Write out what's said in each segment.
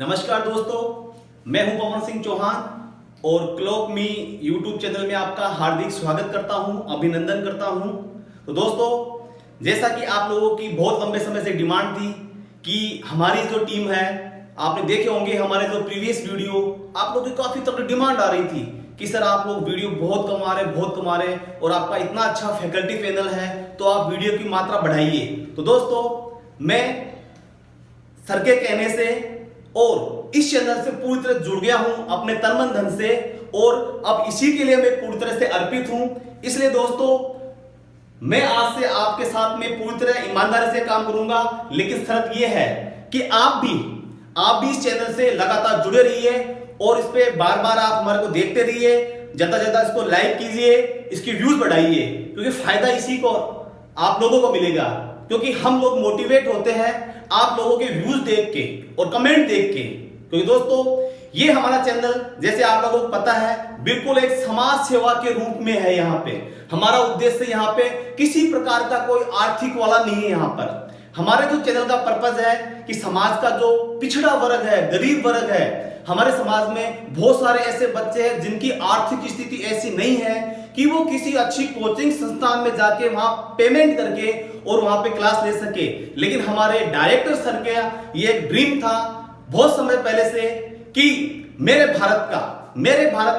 नमस्कार दोस्तों, मैं हूं पवन सिंह चौहान और क्लॉक मी यूट्यूब चैनल में आपका हार्दिक स्वागत करता हूं, अभिनंदन करता हूं। तो दोस्तों, जैसा कि आप लोगों की बहुत लंबे समय से डिमांड थी कि हमारी जो टीम है, आपने देखे होंगे हमारे जो प्रीवियस वीडियो, आप लोगों की काफी तक डिमांड आ रही थी कि सर आप लोग वीडियो बहुत कमा रहे और आपका इतना अच्छा फैकल्टी पैनल है, तो आप वीडियो की मात्रा बढ़ाइए। तो दोस्तों, मैं सर के कहने से और इस चैनल से पूरी तरह जुड़ गया हूं अपने तन मन धन से, और अब इसी के लिए मैं पूरी तरह से अर्पित हूं। इसलिए दोस्तों, मैं आज से आपके साथ में पूरी तरह ईमानदारी से काम करूंगा, लेकिन शर्त यह है कि आप भी इस चैनल से लगातार जुड़े रहिए और इस पे बार बार आप हमारे को देखते रहिए, ज्यादा इसको लाइक कीजिए, इसकी व्यूज बढ़ाइए, क्योंकि फायदा इसी को आप लोगों को मिलेगा। क्योंकि हम लोग मोटिवेट होते हैं आप लोगों के व्यूज देख के और कमेंट देख के। क्योंकि दोस्तों, ये हमारा चैनल, जैसे आप लोगों को पता है, बिल्कुल एक समाज सेवा के रूप में है। यहाँ पे हमारा उद्देश्य यहाँ पे किसी प्रकार का कोई आर्थिक वाला नहीं है। यहाँ पर हमारे जो चैनल का पर्पज है कि समाज का जो पिछड़ा वर्ग है, गरीब वर्ग है, हमारे समाज में बहुत सारे ऐसे बच्चे हैं जिनकी आर्थिक स्थिति ऐसी नहीं है कि वो किसी अच्छी कोचिंग संस्थान में जाके वहां पेमेंट करके और वहां पे क्लास ले सके। लेकिन हमारे डायरेक्टर सर का ये एक ड्रीम था बहुत समय पहले से कि मेरे भारत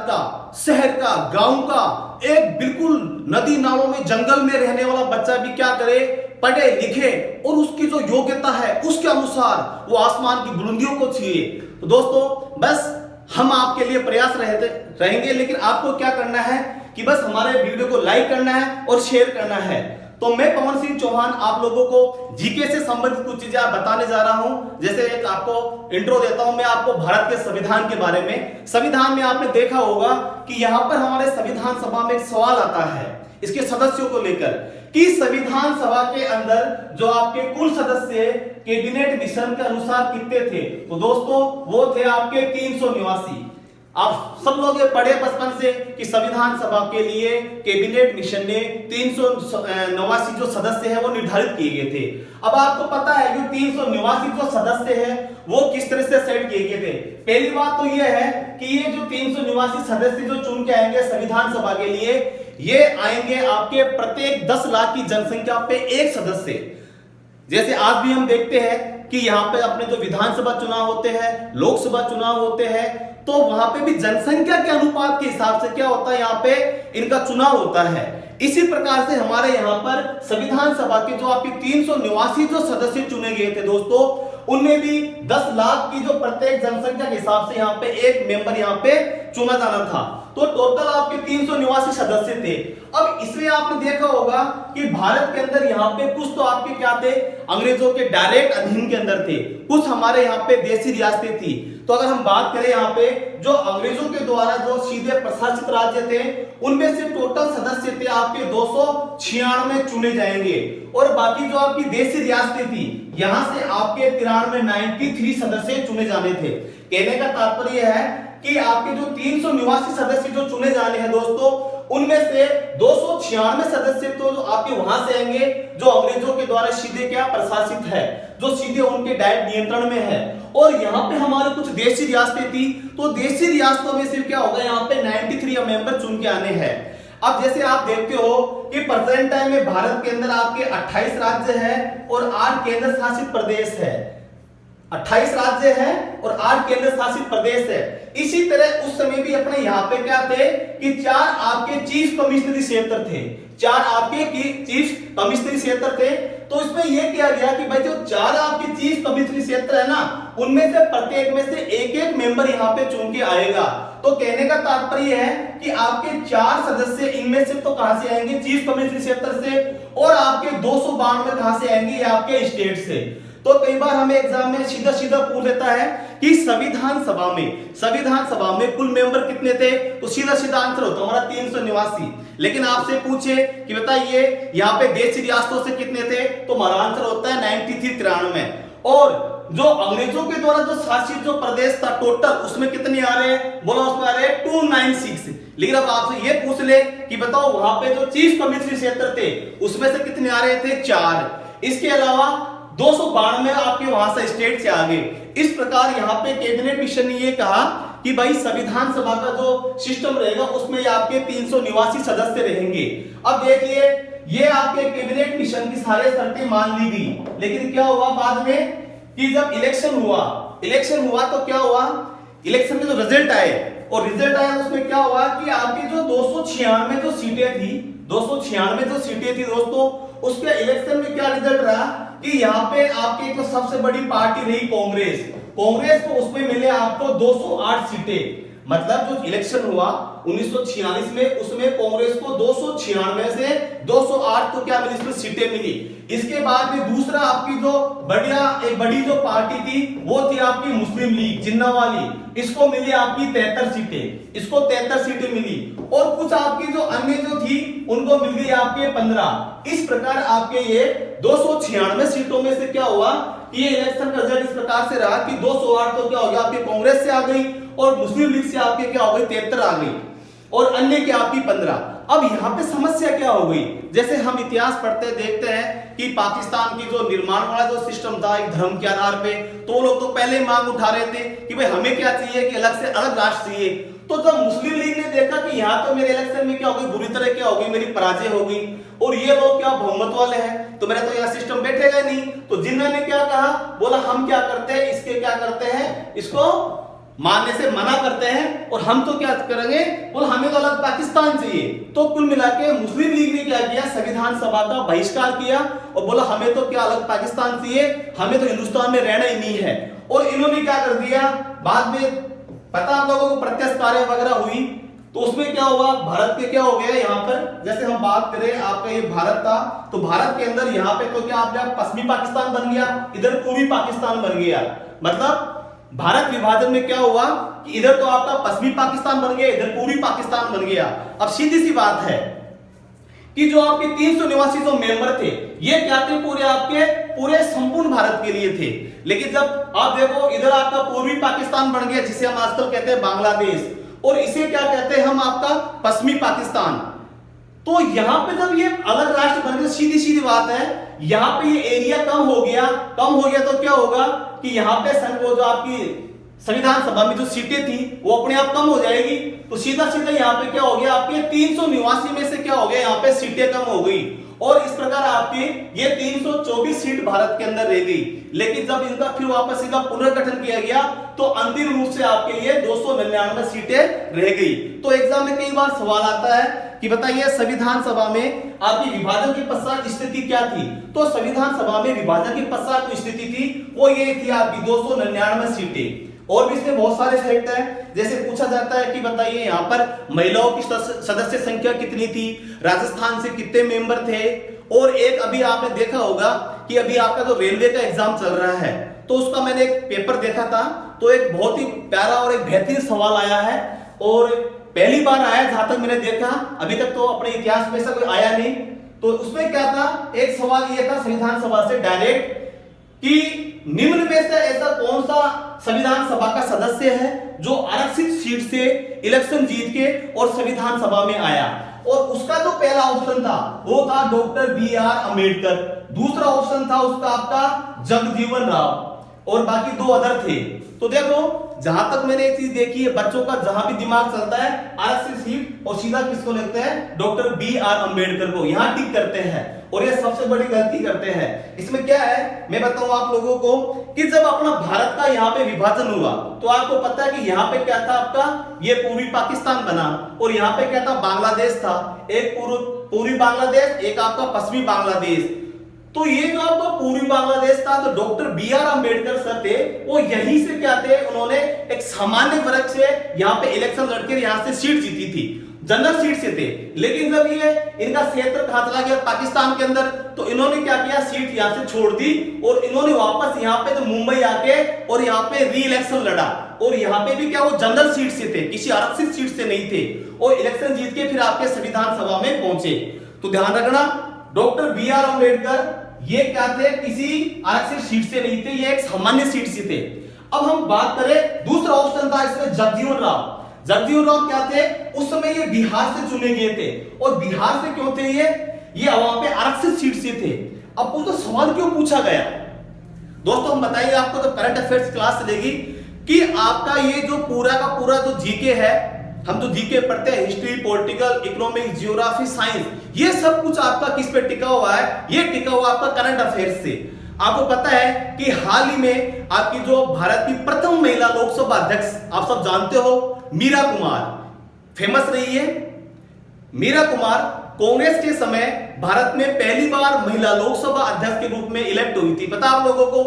का शहर का, गांव का, एक बिल्कुल नदी नालों में, जंगल में रहने वाला बच्चा भी क्या करे, पढ़े लिखे और उसकी जो योग्यता है उसके अनुसार वो आसमान की बुलंदियों को छुए। तो दोस्तों, बस हम आपके लिए प्रयास रहेंगे, लेकिन आपको क्या करना है कि बस हमारे वीडियो को लाइक करना है और शेयर करना है। तो मैं पवन सिंह चौहान आप लोगों को जीके से संबंधित कुछ चीजें बताने जा रहा हूं। जैसे एक आपको इंट्रो देता हूं मैं आपको भारत के संविधान के बारे में। संविधान में आपने देखा होगा कि यहां पर हमारे संविधान सभा में एक सवाल आता है इसके सदस्यों को लेकर कि संविधान सभा के अंदर जो आपके कुल सदस्य कैबिनेट मिशन के अनुसार कितने थे। तो दोस्तों, वो थे आपके 389। आप सब लोग ये पढ़े बचपन से कि संविधान सभा के लिए कैबिनेट मिशन ने 389 जो सदस्य है वो निर्धारित किए गए थे। अब आपको पता है कि 389 जो सदस्य है वो किस तरह से सेट किए गए थे। पहली बात तो ये है कि ये जो 389 सदस्य जो चुन के आएंगे संविधान सभा के लिए, ये आएंगे आपके प्रत्येक 10 लाख की जनसंख्या पे एक सदस्य। जैसे आज भी हम देखते हैं कि यहाँ पे अपने जो विधानसभा चुनाव होते हैं, लोकसभा चुनाव होते हैं, तो वहां पे भी जनसंख्या के अनुपात के हिसाब से क्या होता है, यहाँ पे इनका चुनाव होता है। इसी प्रकार से हमारे यहाँ पर संविधान सभा के जो आपके 389 जो सदस्य चुने गए थे दोस्तों, उनमें भी 10 लाख की जो प्रत्येक जनसंख्या के हिसाब से यहाँ पे एक मेंबर यहाँ पे चुना जाना था। तो टोटल आपके 389 सदस्य थे। अब इसमें आपने देखा होगा कि भारत के अंदर यहाँ पे कुछ तो आपके क्या थे, अंग्रेजों के डायरेक्ट अधीन के अंदर थे, कुछ हमारे यहाँ पे देशी रियासतें थी। तो अगर हम बात करें यहाँ पे जो अंग्रेजों के द्वारा जो सीधे प्रशासित राज्य थे, उनमें से टोटल सदस्य थे आपके 296 चुने जाएंगे, और बाकी जो आपकी देशी रियासतें थी यहां से आपके 93 सदस्य चुने जाने थे। कहने का तात्पर्य है कि आपके जो 389 सदस्य जो चुने जाने हैं दोस्तों, उनमें से 296 सदस्य तो आपके वहां से आएंगे जो अंग्रेजों के द्वारा सीधे क्या प्रशासित है, जो सीधे उनके डायरेक्ट नियंत्रण में है। और यहाँ पे हमारे कुछ देशी रियासतें थी, तो देशी रियासतों में सिर्फ क्या होगा, यहाँ पे 93 मेंबर चुन के आने हैं। अब जैसे आप देखते हो कि प्रेजेंट टाइम में भारत के अंदर आपके 28 राज्य है और 8 केंद्र शासित प्रदेश है। 28 राज्य है और 8 केंद्र शासित प्रदेश है। इसी तरह उस समय भी अपने यहाँ पे क्या थे कि 4 आपके चीफ कमिश्नरी क्षेत्र थे, 4 आपके चीफ कमिश्नरी क्षेत्र थे। तो इसमें यह किया गया कि भाई जो 4 आपके चीफ कमिश्नरी क्षेत्र है ना, उनमें से प्रत्येक में से एक मेंबर यहाँ पे चुन के आएगा। तो कहने का तात्पर्य है कि आपके 4 सदस्य इनमें से तो कहां से आएंगे, चीफ कमिश्नरी क्षेत्र से, और आपके 292 कहां से आएंगे, आपके स्टेट से। तो कई बार हमें एग्जाम में सीधा पूछ लेता है कि संविधान सभा में कुल मेंबर कितने थे, तो सीधा आंसर होता है हमारा 389। लेकिन आपसे पूछे कि बताइए यहाँ पे देशी रियासतों से कितने थे, तो हमारा आंसर होता है 93। और जो अंग्रेजों के द्वारा जो शासित जो प्रदेश था टोटल, उसमें कितने आ रहे हैं, बोला उसमें आ रहे हैं 296। लेकिन अब आपसे ये पूछ ले कि बताओ वहां पे जो चीफ कमिश्नरी क्षेत्र थे उसमें से कितने आ रहे थे, 4। इसके अलावा 292 आपके वहां से स्टेट से आ गए। इस प्रकार यहाँ पे कैबिनेट मिशन ने ये कहा कि भाई संविधान सभा का जो सिस्टम रहेगा उसमें आपके 389 सदस्य रहेंगे। अब देखिए ये आपके कैबिनेट मिशन की सारे शर्तें मान ली गई, लेकिन क्या हुआ बाद में कि जब इलेक्शन हुआ तो क्या हुआ, इलेक्शन के जो रिजल्ट आए और रिजल्ट आया उसमें क्या हुआ कि आपकी जो 296 जो सीटें थी, 296 जो सीटें थी दोस्तों, उसके इलेक्शन में क्या रिजल्ट रहा कि यहाँ पे आपकी तो सबसे बड़ी पार्टी रही कांग्रेस को उसमें मिले आपको 208 सीटें। मतलब जो इलेक्शन हुआ 1946 में उसमें कांग्रेस को 296 से 208 तो क्या मिली, इसमें सीटें मिली। इसके बाद में दूसरा आपकी जो एक बड़ी जो पार्टी थी वो थी आपकी मुस्लिम लीग जिन्ना वाली, इसको मिली आपकी 73 सीटें, इसको 73 सीटें मिली। और कुछ आपकी जो अन्य जो थी उनको मिल गई आपके 15। इस प्रकार आपके ये 296 सीटों में से क्या हुआ कि ये इलेक्शन का रिजल्ट इस प्रकार से रहा कि 208 तो क्या हो गया आपके कांग्रेस से आ गई और मुस्लिम लीग से आपके क्या हो गई 73 आ गई और अन्य की आपकी 15। अब यहाँ पे समस्या क्या हो गई, जैसे हम इतिहास पढ़ते देखते हैं कि पाकिस्तान की जो निर्माण वाला जो सिस्टम था एक धर्म के आधार पे, तो लोग तो पहले मांग उठा रहे थे कि भाई हमें क्या चाहिए कि अलग से अलग राष्ट्र चाहिए। तो जब मुस्लिम लीग ने देखा कि यहाँ तो मेरे इलेक्शन में क्या हो गई, बुरी तरह क्या हो गई, मेरी पराजय हो गई और ये लोग क्या बहुमत वाले हैं तो मेरा तो यहाँ सिस्टम बैठेगा नहीं, तो जिन्ना ने क्या कहा, बोला हम क्या करते हैं, इसके क्या करते हैं, इसको मानने से मना करते हैं और हम तो क्या करेंगे, बोला हमें तो अलग पाकिस्तान चाहिए। तो कुल मिला के मुस्लिम लीग ने क्या किया, संविधान सभा का बहिष्कार किया और बोला हमें तो क्या अलग पाकिस्तान चाहिए, हमें तो हिंदुस्तान में रहना ही नहीं है। और इन्होंने क्या कर दिया, बाद में पता आप लोगों को प्रत्यक्ष कार्य वगैरह हुई तो उसमें क्या हुआ, भारत के क्या हो गया यहाँ पर, जैसे हम बात करें आपका ये भारत था तो भारत के अंदर यहाँ पे तो क्या आपका पश्चिमी पाकिस्तान बन गया, इधर पूर्वी पाकिस्तान बन गया। मतलब भारत विभाजन में क्या हुआ कि इधर तो आपका पश्चिमी पाकिस्तान बन गया, इधर पूर्वी पाकिस्तान बन गया। अब सीधी सी बात है कि जो आपके 389 जो मेंबर थे ये क्या थे, पूरे संपूर्ण भारत के लिए थे। लेकिन जब आप देखो इधर आपका पूर्वी पाकिस्तान बन गया जिसे हम आजकल कहते हैं बांग्लादेश, और इसे क्या कहते हैं हम आपका पश्चिमी पाकिस्तान। तो यहां पे जब ये अलग राष्ट्र बन गए, सीधी सीधी बात है यहां पे ये एरिया कम हो गया तो क्या होगा कि यहां पे वो जो आपकी संविधान सभा में जो सीटें थी वो अपने आप कम हो जाएगी। तो सीधा सीधा यहाँ पे क्या हो गया, आपके 389 में से क्या हो गया, यहाँ पे सीटें कम हो गई और इस प्रकार आपकी ये 324 सीट भारत के अंदर रह गई। लेकिन जब इनका फिर वापस इनका पुनर्गठन किया गया तो अंतिम रूप से आपके ये 299 सीटें रह गई। तो एग्जाम में कई बार सवाल आता है कि बताइए संविधान सभा में आपकी विभाजन के पश्चात स्थिति क्या थी। तो संविधान सभा में विभाजन के पश्चात जो स्थिति थी वो ये थी आपकी 299 सीटें। और भी इसमें बहुत सारे फैक्ट हैं, जैसे पूछा जाता है कि बताइए यहाँ पर महिलाओं की सदस्य संख्या कितनी थी, राजस्थान से कितने मेंबर थे। और एक अभी आपने देखा होगा कि अभी आपका जो रेलवे का एग्जाम चल रहा है तो उसका मैंने एक पेपर देखा था, तो एक बहुत ही प्यारा और एक बेहतरीन सवाल आया है और पहली बार आया जहां तक मैंने देखा, अभी तक तो अपने इतिहास में ऐसा कोई आया नहीं। तो उसमें क्या था, एक सवाल ये था संविधान सभा से डायरेक्ट कि निम्न में से ऐसा कौन सा संविधान सभा का सदस्य है जो आरक्षित सीट से इलेक्शन जीत के और संविधान सभा में आया। और उसका जो पहला ऑप्शन था वो था डॉक्टर बी.आर. अम्बेडकर, दूसरा ऑप्शन था उसका आपका जगजीवन राव और बाकी दो अदर थे। तो देखो जहां तक मैंने एक चीज देखी है, बच्चों का जहां भी दिमाग चलता है आरक्षित सीट और सीधा किसको लिखते हैं, डॉक्टर बी.आर. अम्बेडकर को यहां टिक करते हैं और ये सबसे बड़ी गलती करते हैं। इसमें क्या है मैं बताऊं आप लोगों को कि जब अपना भारत का यहाँ पे विभाजन हुआ तो आपको पता है कि यहाँ पे क्या था, आपका ये पूर्वी पाकिस्तान बना और यहाँ पे क्या था, बांग्लादेश था, एक पूर्वी बांग्लादेश, एक आपका पश्चिमी बांग्लादेश। तो ये जो आपका पूर्वी बांग्लादेश था तो डॉक्टर बी.आर. अम्बेडकर सर थे, वो यहीं से क्या थे, उन्होंने एक सामान्य वर्ग से यहाँ पे इलेक्शन लड़के यहाँ से सीट जीती थी, जनरल सीट से थे। लेकिन जब ये इनका क्षेत्र कहां चला गया, पाकिस्तान के अंदर, तो इन्होंने क्या किया, सीट यहाँ से छोड़ दी और इन्होंने वापस यहाँ पे तो मुंबई आके और यहाँ पे री इलेक्शन लड़ा और यहाँ पे भी क्या वो जनरल सीट से थे, किसी आरक्षित सीट से नहीं थे और इलेक्शन जीत के फिर आपके संविधान सभा में पहुंचे। तो ध्यान रखना डॉक्टर बी.आर. अम्बेडकर ये क्या थे, किसी आरक्षित सीट से नहीं थे, ये एक सामान्य सीट से थे। अब हम बात करें दूसरा ऑप्शन था इसमें जगजीवन राव। जगजीवन राव क्या थे, उस समय ये बिहार से चुने गए थे और बिहार से क्यों थे, ये वहां पे आरक्षित सीट से थे। अब उनको सवाल क्यों पूछा गया, दोस्तों हम बताएंगे आपको तो करंट अफेयर्स क्लास चलेगी कि आपका ये जो पूरा का पूरा जो जीके है, हम जो जीके पढ़ते हैं history, political, economics, geography, science, ये सब कुछ आपका किस पे टिका हुआ है? ये टिका हुआ आपका करंट अफेयर्स से। आपको पता है कि हाल ही में आपकी जो भारत की प्रथम महिला लोकसभा अध्यक्ष आप सब जानते हो, मीरा कुमार फेमस रही है। मीरा कुमार कांग्रेस के समय भारत में पहली बार महिला लोकसभा अध्यक्ष के रूप में इलेक्ट हुई थी, पता आप लोगों को।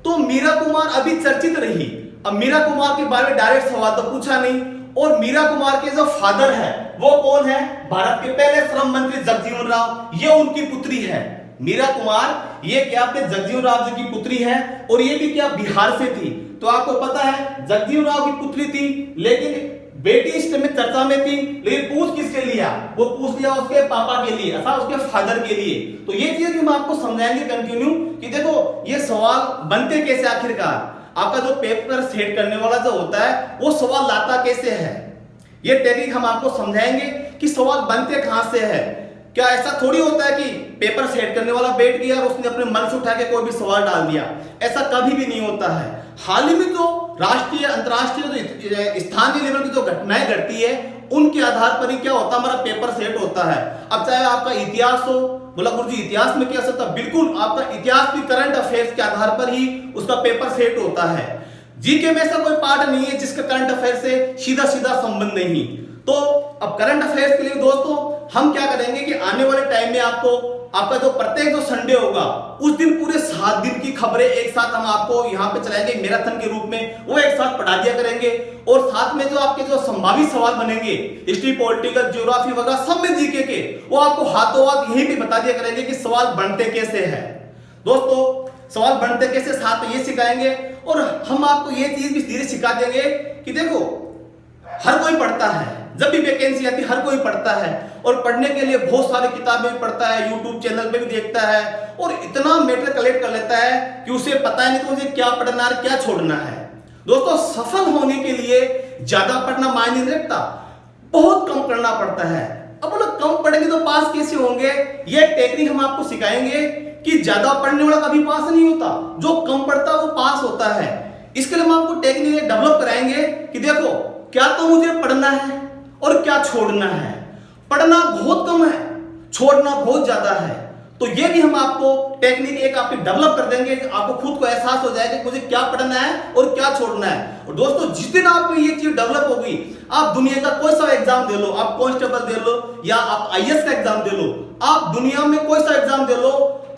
तो मीरा कुमार अभी चर्चित रही। अब मीरा कुमार के बारे में डायरेक्ट सवाल तो पूछा नहीं, और मीरा कुमार के जो फादर है वो कौन है? भारत के पहले श्रम मंत्री जगजीवन राम, ये उनकी पुत्री है। मीरा कुमार ये क्या आपके जगजीवन राम जी की पुत्री है, और ये भी क्या बिहार से थी। तो आपको पता है जगजीवन राम की पुत्री थी, लेकिन बेटी इस में चर्चा में थी, लेकिन पूछ किसके लिया? वो पूछ लिया उसके पापा के लिए, अर्थात उसके फादर के लिए। तो ये चीज हम आपको समझाएंगे कंटिन्यू कि देखो ये सवाल बनते कैसे, आखिरकार आपका जो पेपर सेट करने वाला जो होता है वो सवाल लाता कैसे है, ये टेक्निक हम आपको समझाएंगे कि सवाल बनते कहां से है। क्या ऐसा थोड़ी होता है कि पेपर सेट करने वाला बैठ गया और उसने अपने मन से उठा के कोई भी सवाल डाल दिया, ऐसा कभी भी नहीं होता है। हाल ही में जो राष्ट्रीय, अंतर्राष्ट्रीय, जो स्थानीय लेवल की जो घटनाएं घटती है उनके आधार पर ही क्या होता है, हमारा पेपर सेट होता है। अब चाहे आपका इतिहास हो, बोला गुरुजी इतिहास में क्या सकता, बिल्कुल आपका इतिहास भी करंट अफेयर्स के आधार पर ही उसका पेपर सेट होता है। जीके में ऐसा कोई पार्ट नहीं है जिसका करंट अफेयर से सीधा सीधा संबंध नहीं। तो अब करंट अफेयर्स के लिए दोस्तों हम क्या करेंगे कि आने वाले टाइम में आपको आपका जो प्रत्येक जो संडे होगा उस दिन पूरे 7 दिन की खबरें एक साथ हम आपको यहाँ पे चलाएंगे मैराथन के रूप में, वो एक साथ पढ़ा दिया करेंगे। और साथ में जो आपके जो संभावित सवाल बनेंगे हिस्ट्री, पॉलिटिकल, ज्योग्राफी वगैरह सब में जीके के, वो आपको हाथों हाथ यहीं पे बता दिया करेंगे कि सवाल बनते कैसे है। दोस्तों सवाल बनते कैसे साथ में ये सिखाएंगे, और हम आपको ये चीज भी धीरे सिखा देंगे कि देखो हर कोई पढ़ता है, जब भी वैकेंसी आती है हर कोई पढ़ता है, और पढ़ने के लिए बहुत सारी किताबें भी पढ़ता है, यूट्यूब चैनल पे भी देखता है, और इतना मैटर कलेक्ट कर लेता है कि उसे पता ही नहीं कि मुझे क्या पढ़ना है क्या छोड़ना है। दोस्तों सफल होने के लिए ज्यादा पढ़ना मायने नहीं रखता, बहुत कम पढ़ना पड़ता है। अब बोलो कम पढ़ेंगे तो पास कैसे होंगे? ये टेक्निक हम आपको सिखाएंगे कि ज्यादा पढ़ने वाला कभी पास नहीं होता, जो कम पढ़ता है वो पास होता है। इसके लिए हम आपको टेक्निक डेवलप कराएंगे कि देखो क्या तो मुझे पढ़ना है और क्या छोड़ना है। पढ़ना बहुत कम है, छोड़ना बहुत ज्यादा है। तो ये भी हम आपको टेक्निक एक आपकी डेवलप कर देंगे, आपको खुद को एहसास हो जाएगा कि मुझे क्या पढ़ना है और क्या छोड़ना है। और दोस्तों जिस दिन आप में ये चीज डेवलप होगी, आप दुनिया का कोई सा एग्जाम दे लो, आप कांस्टेबल दे लो या आप आईएएस का एग्जाम दे लो, आप दुनिया में कोई सा एग्जाम दे लो,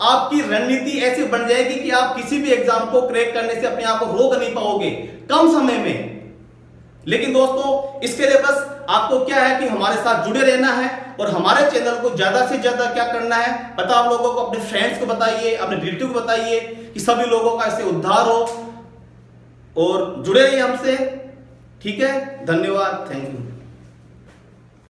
आपकी रणनीति ऐसी बन जाएगी कि आप किसी भी एग्जाम को क्रैक करने से अपने आप को रोक नहीं पाओगे कम समय में। लेकिन दोस्तों इसके लिए बस आपको क्या है कि हमारे साथ जुड़े रहना है, और हमारे चैनल को ज्यादा से ज्यादा क्या करना है पता आप लोगों को, अपने फ्रेंड्स को बताइए, अपने रिलेटिव को बताइए कि सभी लोगों का इससे उद्धार हो, और जुड़े रहिए हमसे। ठीक है, धन्यवाद, थैंक यू।